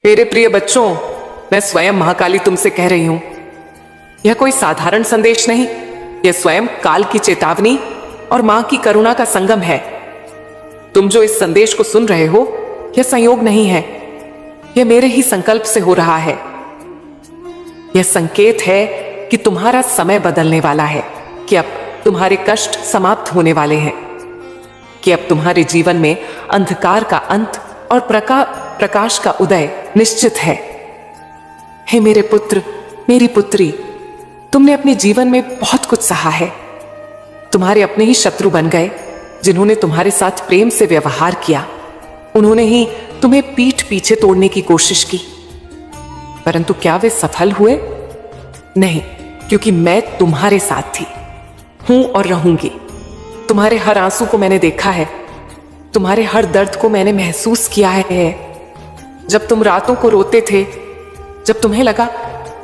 मेरे प्रिय बच्चों, मैं स्वयं महाकाली तुमसे कह रही हूं। यह कोई साधारण संदेश नहीं, यह स्वयं काल की चेतावनी और मां की करुणा का संगम है। तुम जो इस संदेश को सुन रहे हो, यह संयोग नहीं है, यह मेरे ही संकल्प से हो रहा है। यह संकेत है कि तुम्हारा समय बदलने वाला है, कि अब तुम्हारे कष्ट समाप्त होने वाले हैं, कि अब तुम्हारे जीवन में अंधकार का अंत और प्रकाश का उदय निश्चित है। हे मेरे पुत्र, मेरी पुत्री, तुमने अपने जीवन में बहुत कुछ सहा है। तुम्हारे अपने ही शत्रु बन गए, जिन्होंने तुम्हारे साथ प्रेम से व्यवहार किया। उन्होंने ही तुम्हें पीठ पीछे तोड़ने की कोशिश की, परंतु क्या वे सफल हुए? नहीं, क्योंकि मैं तुम्हारे साथ थी, हूं और रहूंगी। तुम्हारे हर आंसू को मैंने देखा है, तुम्हारे हर दर्द को मैंने महसूस किया है। जब तुम रातों को रोते थे, जब तुम्हें लगा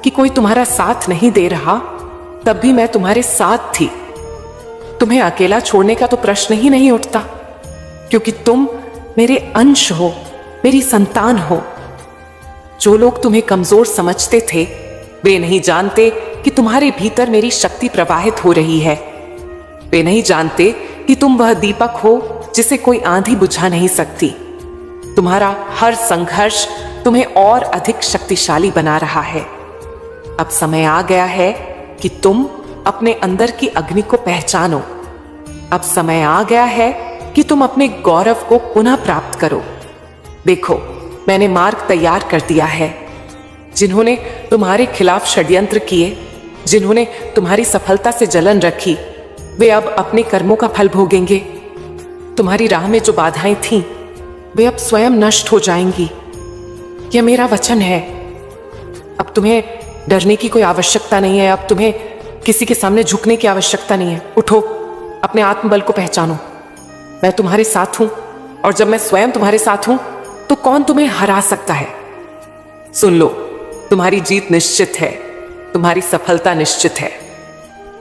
कि कोई तुम्हारा साथ नहीं दे रहा, तब भी मैं तुम्हारे साथ थी। तुम्हें अकेला छोड़ने का तो प्रश्न ही नहीं उठता, क्योंकि तुम मेरे अंश हो, मेरी संतान हो। जो लोग तुम्हें कमजोर समझते थे, वे नहीं जानते कि तुम्हारे भीतर मेरी शक्ति प्रवाहित हो रही है। वे नहीं जानते कि तुम वह दीपक हो जिसे कोई आंधी बुझा नहीं सकती। तुम्हारा हर संघर्ष तुम्हें और अधिक शक्तिशाली बना रहा है। अब समय आ गया है कि तुम अपने अंदर की अग्नि को पहचानो। अब समय आ गया है कि तुम अपने गौरव को पुनः प्राप्त करो। देखो, मैंने मार्ग तैयार कर दिया है। जिन्होंने तुम्हारे खिलाफ षड्यंत्र किए, जिन्होंने तुम्हारी सफलता से जलन रखी, वे अब अपने कर्मों का फल भोगेंगे। तुम्हारी राह में जो बाधाएं थीं, वे अब स्वयं नष्ट हो जाएंगी। यह मेरा वचन है। अब तुम्हें डरने की कोई आवश्यकता नहीं है। अब तुम्हें किसी के सामने झुकने की आवश्यकता नहीं है। उठो, अपने आत्मबल को पहचानो। मैं तुम्हारे साथ हूं, और जब मैं स्वयं तुम्हारे साथ हूं, तो कौन तुम्हें हरा सकता है? सुन लो, तुम्हारी जीत निश्चित है, तुम्हारी सफलता निश्चित है।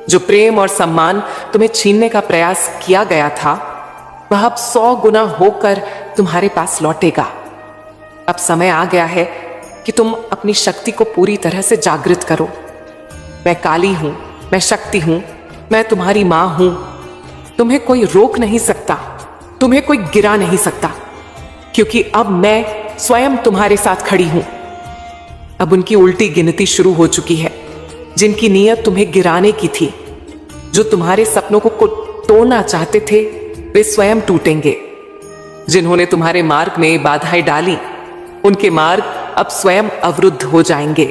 जो प्रेम और सम्मान तुम्हें छीनने का प्रयास किया गया था, वह अब 100 गुना होकर तुम्हारे पास लौटेगा। अब समय आ गया है कि तुम अपनी शक्ति को पूरी तरह से जागृत करो। मैं काली हूं, मैं शक्ति हूं, मैं तुम्हारी मां हूं। तुम्हें कोई रोक नहीं सकता, तुम्हें कोई गिरा नहीं सकता, क्योंकि अब मैं स्वयं तुम्हारे साथ खड़ी हूं। अब उनकी उल्टी गिनती शुरू हो चुकी है। जिनकी नीयत तुम्हें गिराने की थी, जो तुम्हारे सपनों को तोड़ना चाहते थे, वे स्वयं टूटेंगे। जिन्होंने तुम्हारे मार्ग में बाधाएं डाली, उनके मार्ग अब स्वयं अवरुद्ध हो जाएंगे।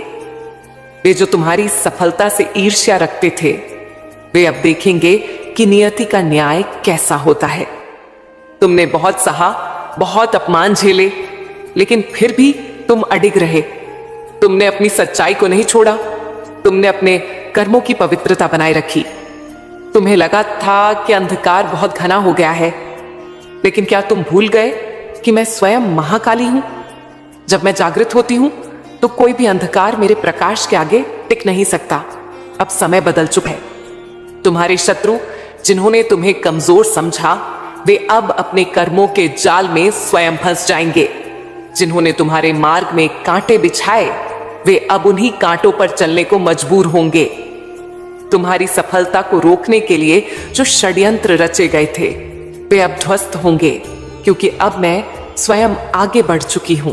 वे जो तुम्हारी सफलता से ईर्ष्या रखते थे, वे अब देखेंगे कि नियति का न्याय कैसा होता है। तुमने बहुत सहा, बहुत अपमान झेले, लेकिन फिर भी तुम अडिग रहे। तुमने अपनी सच्चाई को नहीं छोड़ा, तुमने अपने कर्मों की पवित्रता बनाए रखी। तुम्हें लगा था कि अंधकार बहुत घना हो गया है, लेकिन क्या तुम भूल गए कि मैं स्वयं महाकाली हूं? जब मैं जागृत होती हूं, तो कोई भी अंधकार मेरे प्रकाश के आगे टिक नहीं सकता। अब समय बदल चुका है। तुम्हारे शत्रु, जिन्होंने तुम्हें कमजोर समझा, वे अब अपने कर्मों के जाल में स्वयं फंस जाएंगे। जिन्होंने तुम्हारे मार्ग में कांटे बिछाए, वे अब उन्हीं कांटों पर चलने को मजबूर होंगे। तुम्हारी सफलता को रोकने के लिए जो षड्यंत्र रचे गए थे, वे अब ध्वस्त होंगे, क्योंकि अब मैं स्वयं आगे बढ़ चुकी हूं,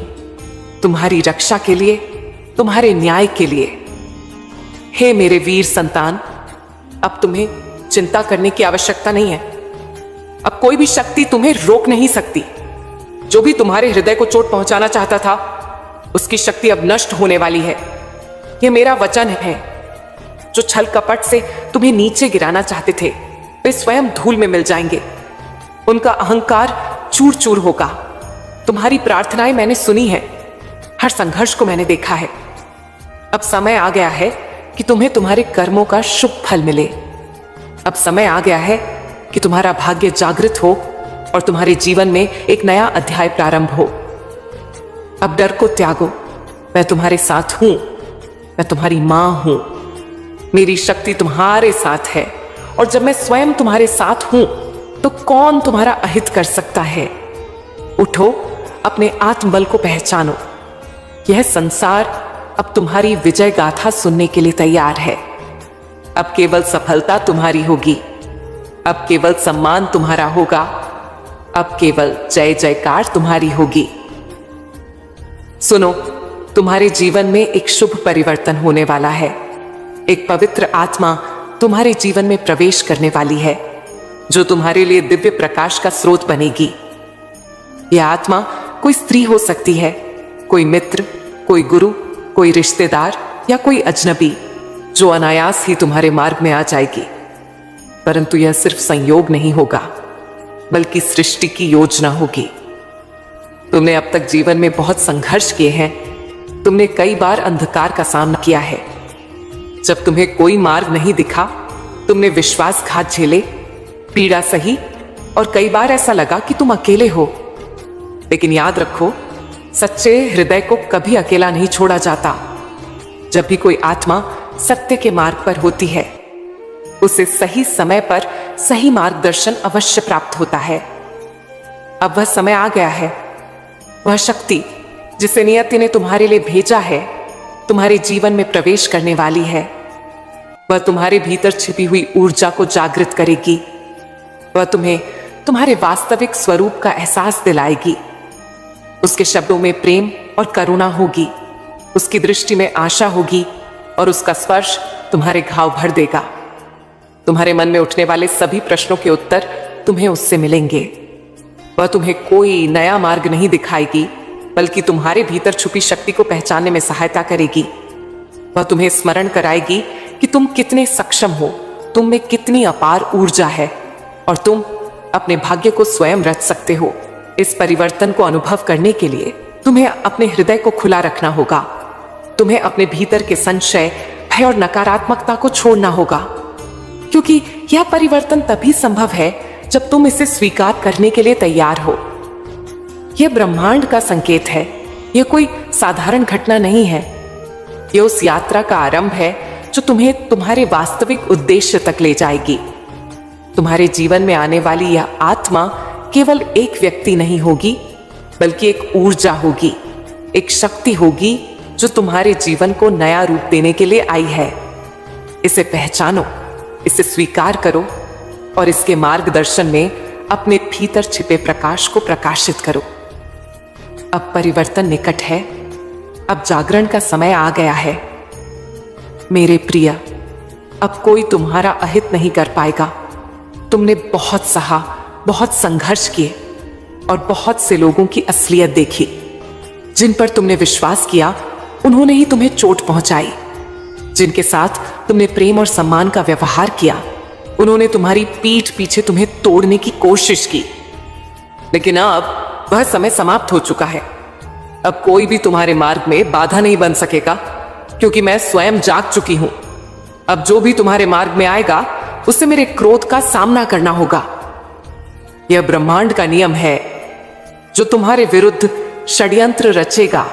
तुम्हारी रक्षा के लिए, तुम्हारे न्याय के लिए। हे मेरे वीर संतान, अब तुम्हें चिंता करने की आवश्यकता नहीं है। अब कोई भी शक्ति तुम्हें रोक नहीं सकती। जो भी तुम्हारे हृदय को चोट पहुंचाना चाहता था, उसकी शक्ति अब नष्ट होने वाली है। यह मेरा वचन है। जो छल कपट से तुम्हें नीचे गिराना चाहते थे, वे स्वयं धूल में मिल जाएंगे। उनका अहंकार चूर चूर होगा। तुम्हारी प्रार्थनाएं मैंने सुनी है, हर संघर्ष को मैंने देखा है। अब समय आ गया है कि तुम्हें तुम्हारे कर्मों का शुभ फल मिले। अब समय आ गया है कि तुम्हारा भाग्य जागृत हो और तुम्हारे जीवन में एक नया अध्याय प्रारंभ हो। अब डर को त्यागो। मैं तुम्हारे साथ हूं, मैं तुम्हारी मां हूं। मेरी शक्ति तुम्हारे साथ है, और जब मैं स्वयं तुम्हारे साथ हूं, तो कौन तुम्हारा अहित कर सकता है? उठो, अपने आत्मबल को पहचानो। यह संसार अब तुम्हारी विजय गाथा सुनने के लिए तैयार है। अब केवल सफलता तुम्हारी होगी, अब केवल सम्मान तुम्हारा होगा, अब केवल जय जयकार तुम्हारी होगी। सुनो, तुम्हारे जीवन में एक शुभ परिवर्तन होने वाला है। एक पवित्र आत्मा तुम्हारे जीवन में प्रवेश करने वाली है, जो तुम्हारे लिए दिव्य प्रकाश का स्रोत बनेगी। यह आत्मा कोई स्त्री हो सकती है, कोई मित्र, कोई गुरु, कोई रिश्तेदार या कोई अजनबी, जो अनायास ही तुम्हारे मार्ग में आ जाएगी। परंतु यह सिर्फ संयोग नहीं होगा, बल्कि सृष्टि की योजना होगी। तुमने अब तक जीवन में बहुत संघर्ष किए हैं। तुमने कई बार अंधकार का सामना किया है। जब तुम्हें कोई मार्ग नहीं दिखा, तुमने विश्वासघात झेले, पीड़ा सही, और कई बार ऐसा लगा कि तुम अकेले हो। लेकिन याद रखो, सच्चे हृदय को कभी अकेला नहीं छोड़ा जाता। जब भी कोई आत्मा सत्य के मार्ग पर होती है, उसे सही समय पर सही मार्गदर्शन अवश्य प्राप्त होता है। अब वह समय आ गया है। वह शक्ति जिसे नियति ने तुम्हारे लिए भेजा है, तुम्हारे जीवन में प्रवेश करने वाली है। वह तुम्हारे भीतर छिपी हुई ऊर्जा को जागृत करेगी। वह तुम्हें तुम्हारे वास्तविक स्वरूप का एहसास दिलाएगी। उसके शब्दों में प्रेम और करुणा होगी, उसकी दृष्टि में आशा होगी, और उसका स्पर्श तुम्हारे घाव भर देगा। तुम्हारे मन में उठने वाले सभी प्रश्नों के उत्तर तुम्हें उससे मिलेंगे। वह तुम्हें कोई नया मार्ग नहीं दिखाएगी, बल्कि तुम्हारे भीतर छुपी शक्ति को पहचानने में सहायता करेगी। वह तुम्हें स्मरण कराएगी कि तुम कितने सक्षम हो, तुम में कितनी अपार ऊर्जा है, और तुम अपने भाग्य को स्वयं रच सकते हो। इस परिवर्तन को अनुभव करने के लिए तुम्हें अपने हृदय को खुला रखना होगा। तुम्हें अपने भीतर के संशय, भय और नकारात्मकता को छोड़ना होगा, क्योंकि यह परिवर्तन तभी संभव है जब तुम इसे स्वीकार करने के लिए तैयार हो। यह ब्रह्मांड का संकेत है। यह कोई साधारण घटना नहीं है। यह उस यात्रा का आरंभ है जो तुम्हें तुम्हारे वास्तविक उद्देश्य तक ले जाएगी। तुम्हारे जीवन में आने वाली यह आत्मा केवल एक व्यक्ति नहीं होगी, बल्कि एक ऊर्जा होगी, एक शक्ति होगी जो तुम्हारे जीवन को नया रूप देने के लिए आई है। इसे पहचानो, इसे स्वीकार करो, और इसके मार्गदर्शन में अपने भीतर छिपे प्रकाश को प्रकाशित करो। अब परिवर्तन निकट है। अब जागरण का समय आ गया है। मेरे प्रिय, अब कोई तुम्हारा अहित नहीं कर पाएगा। तुमने बहुत सहा, बहुत संघर्ष किए, और बहुत से लोगों की असलियत देखी। जिन पर तुमने विश्वास किया, उन्होंने ही तुम्हें चोट पहुंचाई। जिनके साथ तुमने प्रेम और सम्मान का व्यवहार किया, उन्होंने तुम्हारी पीठ पीछे तुम्हें तोड़ने की कोशिश की। लेकिन अब वह समय समाप्त हो चुका है। अब कोई भी तुम्हारे मार्ग में बाधा नहीं बन सकेगा, क्योंकि मैं स्वयं जाग चुकी हूं। अब जो भी तुम्हारे मार्ग में आएगा, उसे मेरे क्रोध का सामना करना होगा। यह ब्रह्मांड का नियम है। जो तुम्हारे विरुद्ध षड्यंत्र रचेगा,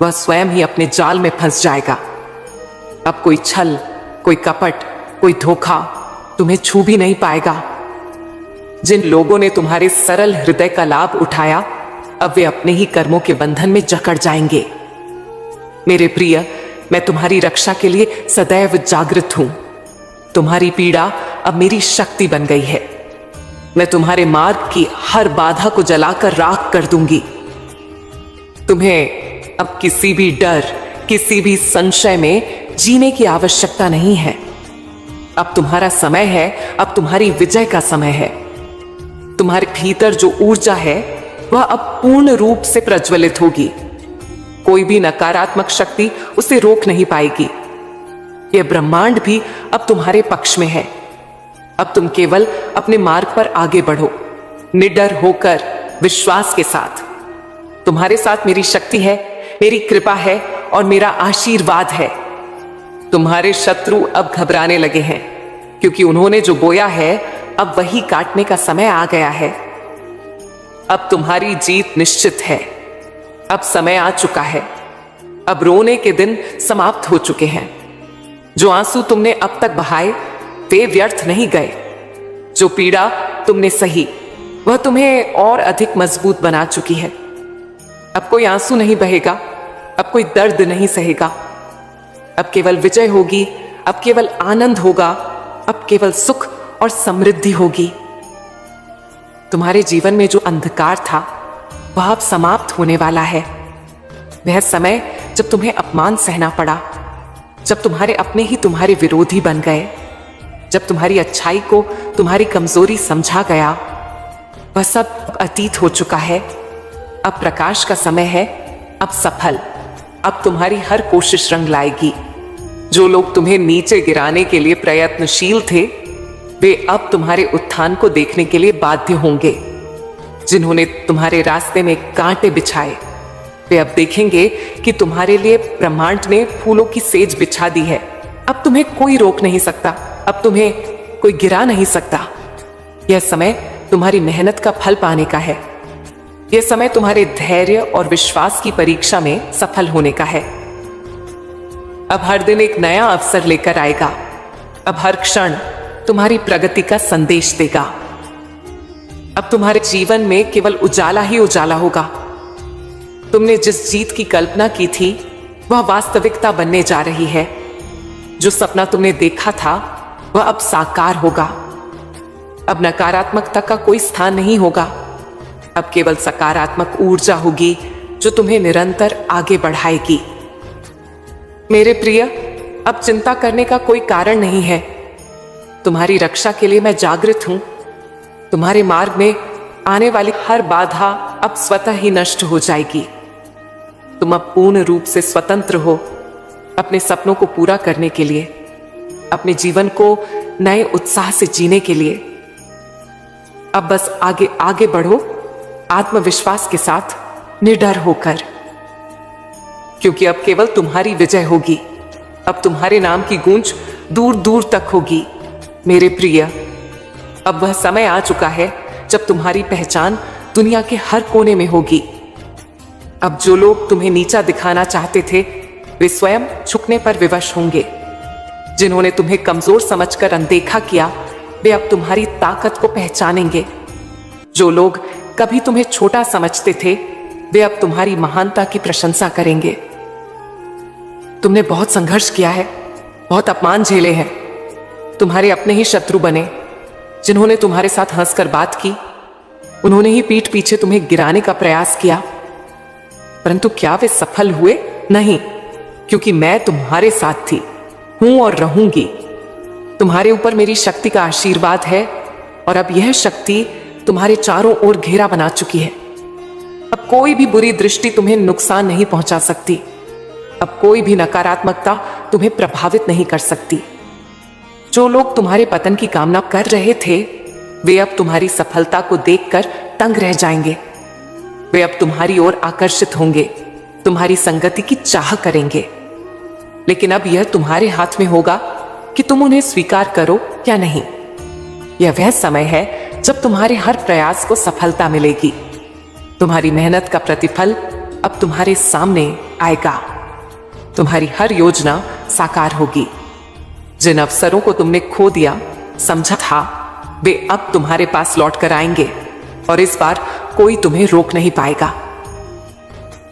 वह स्वयं ही अपने जाल में फंस जाएगा। अब कोई छल, कोई कपट, कोई धोखा तुम्हें छू भी नहीं पाएगा। जिन लोगों ने तुम्हारे सरल हृदय का लाभ उठाया, अब वे अपने ही कर्मों के बंधन में जकड़ जाएंगे। मेरे प्रिय, मैं तुम्हारी रक्षा के लिए सदैव जागृत हूं। तुम्हारी पीड़ा अब मेरी शक्ति बन गई है। मैं तुम्हारे मार्ग की हर बाधा को जलाकर राख कर दूंगी। तुम्हें अब किसी भी डर, किसी भी संशय में जीने की आवश्यकता नहीं है। अब तुम्हारा समय है, अब तुम्हारी विजय का समय है। तुम्हारे भीतर जो ऊर्जा है, वह अब पूर्ण रूप से प्रज्वलित होगी। कोई भी नकारात्मक शक्ति उसे रोक नहीं पाएगी। यह ब्रह्मांड भी अब तुम्हारे पक्ष में है। अब तुम केवल अपने मार्ग पर आगे बढ़ो, निडर होकर, विश्वास के साथ। तुम्हारे साथ मेरी शक्ति है, मेरी कृपा है और मेरा आशीर्वाद है। तुम्हारे शत्रु अब घबराने लगे हैं, क्योंकि उन्होंने जो बोया है, अब वही काटने का समय आ गया है। अब तुम्हारी जीत निश्चित है। अब समय आ चुका है। अब रोने के दिन समाप्त हो चुके हैं। जो आंसू तुमने अब तक बहाए, वे व्यर्थ नहीं गए। जो पीड़ा तुमने सही, वह तुम्हें और अधिक मजबूत बना चुकी है। अब कोई आंसू नहीं बहेगा, अब कोई दर्द नहीं सहेगा। अब केवल विजय होगी, अब केवल आनंद होगा, अब केवल सुख और समृद्धि होगी। तुम्हारे जीवन में जो अंधकार था वह अब समाप्त होने वाला है। वह समय जब तुम्हें अपमान सहना पड़ा, जब तुम्हारे अपने ही तुम्हारे विरोधी बन गए, जब तुम्हारी अच्छाई को तुम्हारी कमजोरी समझा गया, वह सब अतीत हो चुका है। अब प्रकाश का समय है, अब सफल। अब तुम्हारी हर कोशिश रंग लाएगी। जो लोग तुम्हें नीचे गिराने के लिए प्रयत्नशील थे, वे अब तुम्हारे उत्थान को देखने के लिए बाध्य होंगे। जिन्होंने तुम्हारे रास्ते में कांटे बिछाए, वे अब देखेंगे कि तुम्हारे लिए ब्रह्मांड ने फूलों की सेज बिछा दी है। अब तुम्हें कोई रोक नहीं सकता, अब तुम्हें कोई गिरा नहीं सकता। यह समय तुम्हारी मेहनत का फल पाने का है। यह समय तुम्हारे धैर्य और विश्वास की परीक्षा में सफल होने का है। अब हर दिन एक नया अवसर लेकर आएगा। अब हर क्षण तुम्हारी प्रगति का संदेश देगा। अब तुम्हारे जीवन में केवल उजाला ही उजाला होगा। तुमने जिस जीत की कल्पना की थी वह वास्तविकता बनने जा रही है। जो सपना तुमने देखा था वह अब साकार होगा। अब नकारात्मकता का कोई स्थान नहीं होगा। अब केवल सकारात्मक ऊर्जा होगी जो तुम्हें निरंतर आगे बढ़ाएगी। मेरे प्रिय, अब चिंता करने का कोई कारण नहीं है। तुम्हारी रक्षा के लिए मैं जागृत हूं। तुम्हारे मार्ग में आने वाली हर बाधा अब स्वतः ही नष्ट हो जाएगी। तुम अब पूर्ण रूप से स्वतंत्र हो अपने सपनों को पूरा करने के लिए, अपने जीवन को नए उत्साह से जीने के लिए। अब बस आगे आगे बढ़ो, आत्मविश्वास के साथ, निडर होकर, क्योंकि अब केवल तुम्हारी विजय होगी। अब तुम्हारे नाम की गूंज दूर दूर तक होगी। मेरे प्रिय, अब वह समय आ चुका है जब तुम्हारी पहचान दुनिया के हर कोने में होगी। अब जो लोग तुम्हें नीचा दिखाना चाहते थे, वे स्वयं झुकने पर विवश होंगे। जिन्होंने तुम्हें कमजोर समझकर अनदेखा किया, वे अब तुम्हारी ताकत को पहचानेंगे। जो लोग कभी तुम्हें छोटा समझते थे, वे अब तुम्हारी महानता की प्रशंसा करेंगे। तुमने बहुत संघर्ष किया है, बहुत अपमान झेले हैं। तुम्हारे अपने ही शत्रु बने। जिन्होंने तुम्हारे साथ हंसकर बात की, उन्होंने ही पीठ पीछे तुम्हें गिराने का प्रयास किया। परंतु क्या वे सफल हुए? नहीं, क्योंकि मैं तुम्हारे साथ थी, हूं और रहूंगी। तुम्हारे ऊपर मेरी शक्ति का आशीर्वाद है और अब यह शक्ति तुम्हारे चारों ओर घेरा बना चुकी है। अब कोई भी बुरी दृष्टि तुम्हें नुकसान नहीं पहुंचा सकती। अब कोई भी नकारात्मकता तुम्हें प्रभावित नहीं कर सकती। जो लोग तुम्हारे पतन की कामना कर रहे थे, वे अब तुम्हारी सफलता को देखकर तंग रह जाएंगे। वे अब तुम्हारी ओर आकर्षित होंगे, तुम्हारी संगति की चाह करेंगे। लेकिन अब यह तुम्हारे हाथ में होगा कि तुम उन्हें स्वीकार करो या नहीं। यह वह समय है जब तुम्हारे हर प्रयास को सफलता मिलेगी। तुम्हारी मेहनत का प्रतिफल अब तुम्हारे सामने आएगा। तुम्हारी हर योजना साकार होगी। जिन अवसरों को तुमने खो दिया, समझा था, वे अब तुम्हारे पास लौट कर आएंगे और इस बार कोई तुम्हें रोक नहीं पाएगा।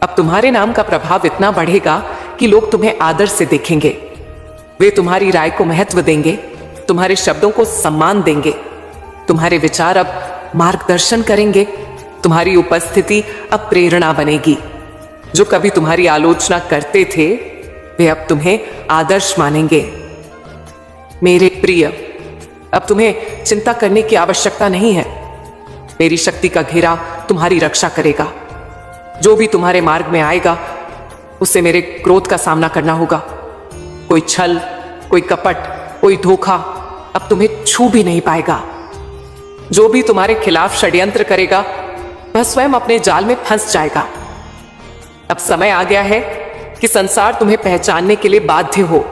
अब तुम्हारे नाम का प्रभाव इतना बढ़ेगा कि लोग तुम्हें आदर से देखेंगे। वे तुम्हारी राय को महत्व देंगे, तुम्हारे शब्दों को सम्मान देंगे। तुम्हारे विचार अब मार्गदर्शन करेंगे। तुम्हारी उपस्थिति अब प्रेरणा बनेगी। जो कभी तुम्हारी आलोचना करते थे, वे अब तुम्हें आदर्श मानेंगे। मेरे प्रिय, अब तुम्हें चिंता करने की आवश्यकता नहीं है। मेरी शक्ति का घेरा तुम्हारी रक्षा करेगा। जो भी तुम्हारे मार्ग में आएगा, उसे मेरे क्रोध का सामना करना होगा। कोई छल, कोई कपट, कोई धोखा अब तुम्हें छू भी नहीं पाएगा। जो भी तुम्हारे खिलाफ षड्यंत्र करेगा, वह स्वयं अपने जाल में फंस जाएगा। अब समय आ गया है कि संसार तुम्हें पहचानने के लिए बाध्य हो।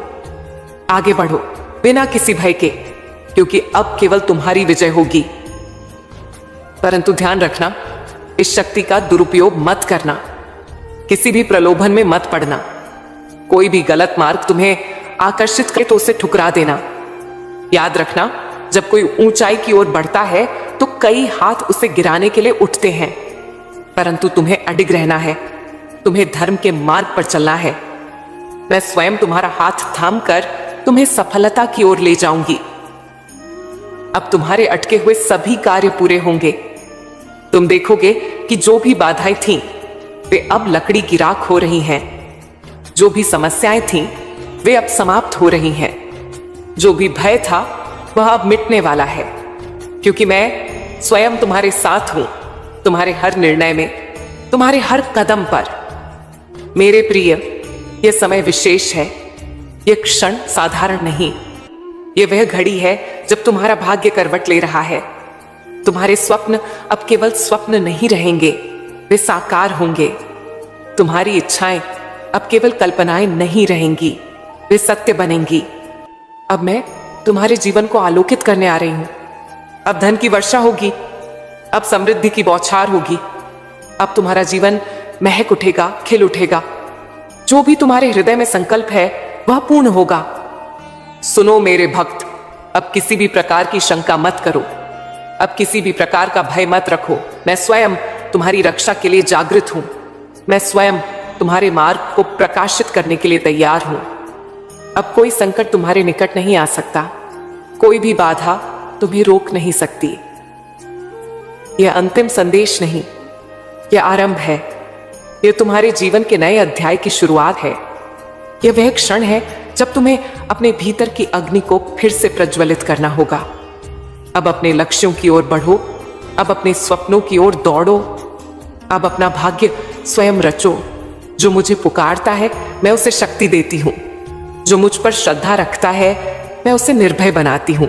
आगे बढ़ो बिना किसी भय के, क्योंकि अब केवल तुम्हारी विजय होगी। परंतु ध्यान रखना, इस शक्ति का दुरुपयोग मत करना। किसी भी प्रलोभन में मत पड़ना। कोई भी गलत मार्ग तुम्हें आकर्षित करे तो उसे ठुकरा देना। याद रखना, जब कोई ऊंचाई की ओर बढ़ता है तो कई हाथ उसे गिराने के लिए उठते हैं, परंतु तुम्हें अडिग रहना है। तुम्हें धर्म के मार्ग पर चलना है। मैं स्वयं तुम्हारा हाथ थामकर तुम्हें सफलता की ओर ले जाऊंगी। अब तुम्हारे अटके हुए सभी कार्य पूरे होंगे। तुम देखोगे कि जो भी बाधाएं थीं, वे अब लकड़ी की राख हो रही हैं। जो भी समस्याएं थीं, वे अब समाप्त हो रही हैं। जो भी भय था, वह अब मिटने वाला है, क्योंकि मैं स्वयं तुम्हारे साथ हूं, तुम्हारे हर निर्णय में, तुम्हारे हर कदम पर। मेरे प्रिय, यह समय विशेष है। यह क्षण साधारण नहीं। यह वह घड़ी है जब तुम्हारा भाग्य करवट ले रहा है। तुम्हारे स्वप्न अब केवल स्वप्न नहीं रहेंगे, वे साकार होंगे। तुम्हारी इच्छाएं अब केवल कल्पनाएं नहीं रहेंगी, वे सत्य बनेंगी। अब मैं तुम्हारे जीवन को आलोकित करने आ रही हूं। अब धन की वर्षा होगी, अब समृद्धि की बौछार होगी। अब तुम्हारा जीवन महक उठेगा, खिल उठेगा। जो भी तुम्हारे हृदय में संकल्प है, वह पूर्ण होगा। सुनो मेरे भक्त, अब किसी भी प्रकार की शंका मत करो, अब किसी भी प्रकार का भय मत रखो। मैं स्वयं तुम्हारी रक्षा के लिए जागृत हूं। मैं स्वयं तुम्हारे मार्ग को प्रकाशित करने के लिए तैयार हूं। अब कोई संकट तुम्हारे निकट नहीं आ सकता, कोई भी बाधा तुम्हें रोक नहीं सकती। यह अंतिम संदेश नहीं, यह आरंभ है। यह तुम्हारे जीवन के नए अध्याय की शुरुआत है। यह वह क्षण है जब तुम्हें अपने भीतर की अग्नि को फिर से प्रज्वलित करना होगा। अब अपने लक्ष्यों की ओर बढ़ो, अब अपने स्वप्नों की ओर दौड़ो, अब अपना भाग्य स्वयं रचो। जो मुझे पुकारता है, मैं उसे शक्ति देती हूं। जो मुझ पर श्रद्धा रखता है, मैं उसे निर्भय बनाती हूं।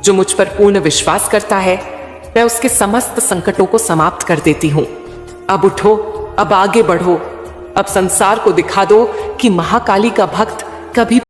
जो मुझ पर पूर्ण विश्वास करता है, मैं उसके समस्त संकटों को समाप्त कर देती हूं। अब उठो, अब आगे बढ़ो, अब संसार को दिखा दो कि महाकाली का भक्त कभी